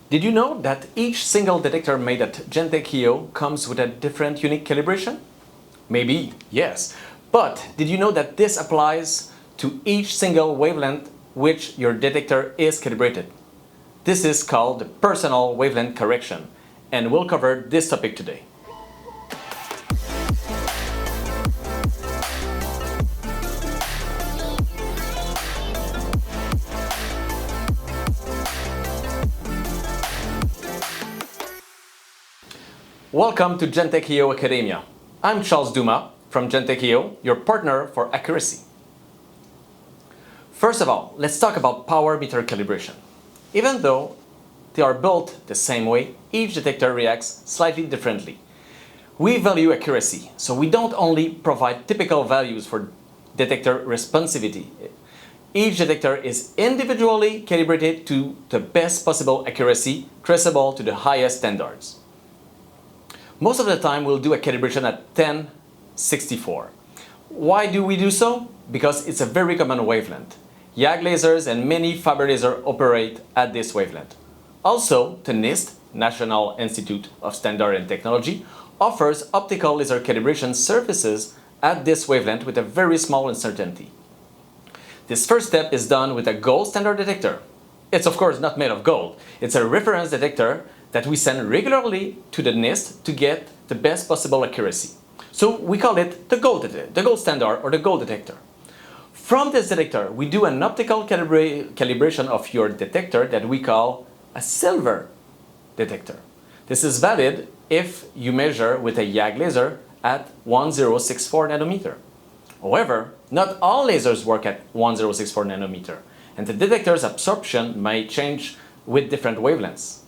Did you know that each single detector made at Gentec-EO comes with a different unique calibration? Maybe, yes. But did you know that this applies to each single wavelength which your detector is calibrated? This is called the Personal Wavelength Correction, and we'll cover this topic today. Welcome to Gentec-EO Academia. I'm Charles Dumas from Gentec-EO, your partner for accuracy. First of all, let's talk about power meter calibration. Even though they are built the same way, each detector reacts slightly differently. We value accuracy, so we don't only provide typical values for detector responsivity. Each detector is individually calibrated to the best possible accuracy, traceable to the highest standards. Most of the time we'll do a calibration at 1064. Why do we do so? Because it's a very common wavelength. YAG lasers and many fiber lasers operate at this wavelength. Also, the NIST, National Institute of Standards and Technology, offers optical laser calibration services at this wavelength with a very small uncertainty. This first step is done with a gold standard detector. It's of course not made of gold. It's a reference detector that we send regularly to the NIST to get the best possible accuracy. So we call it the gold standard or the gold detector. From this detector, we do an optical calibration of your detector that we call a silver detector. This is valid if you measure with a YAG laser at 1064 nanometer. However, not all lasers work at 1064 nanometer, and the detector's absorption may change with different wavelengths.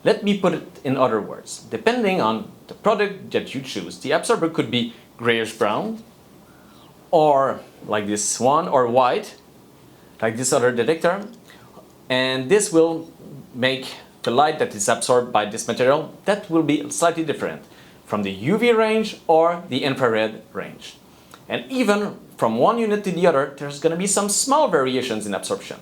Let me put it in other words. Depending on the product that you choose, the absorber could be grayish brown, or like this one, or white, like this other detector. And this will make the light that is absorbed by this material, that will be slightly different from the UV range or the infrared range. And even from one unit to the other, there's going to be some small variations in absorption.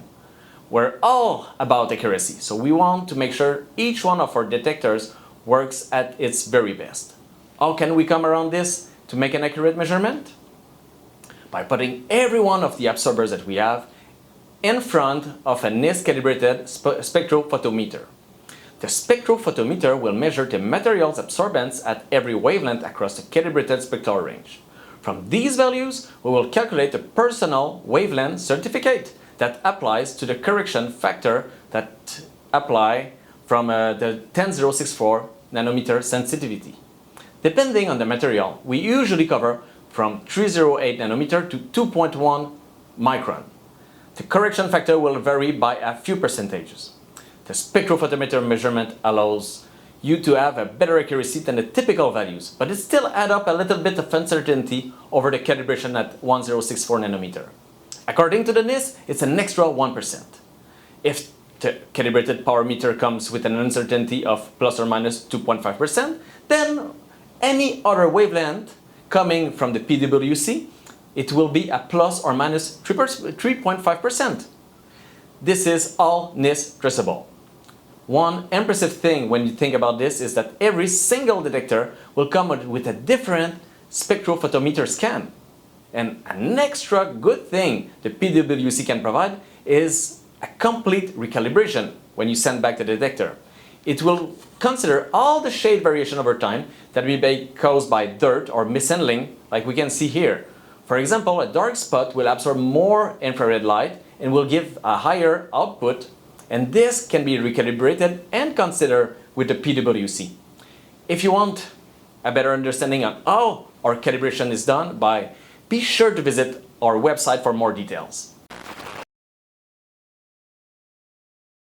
We're all about accuracy, so we want to make sure each one of our detectors works at its very best. How can we come around this to make an accurate measurement? By putting every one of the absorbers that we have in front of a NIST-calibrated spectrophotometer. The spectrophotometer will measure the material's absorbance at every wavelength across the calibrated spectral range. From these values, we will calculate the personal wavelength certificate that applies to the correction factor that apply from the 10064 nanometer sensitivity. Depending on the material, we usually cover from 308 nanometer to 2.1 micron. The correction factor will vary by a few percentages. The spectrophotometer measurement allows you to have a better accuracy than the typical values, but it still adds up a little bit of uncertainty over the calibration at 1064 nanometer. According to the NIST, it's an extra 1%. If the calibrated power meter comes with an uncertainty of plus or minus 2.5%, then any other wavelength coming from the PWC, it will be a plus or minus 3.5%. This is all NIST traceable. One impressive thing when you think about this is that every single detector will come with a different spectrophotometer scan. And an extra good thing the PWC can provide is a complete recalibration when you send back the detector. It will consider all the shade variation over time that may be caused by dirt or mishandling, like we can see here. For example, a dark spot will absorb more infrared light and will give a higher output, and this can be recalibrated and considered with the PWC. If you want a better understanding on how our calibration is done, be sure to visit our website for more details.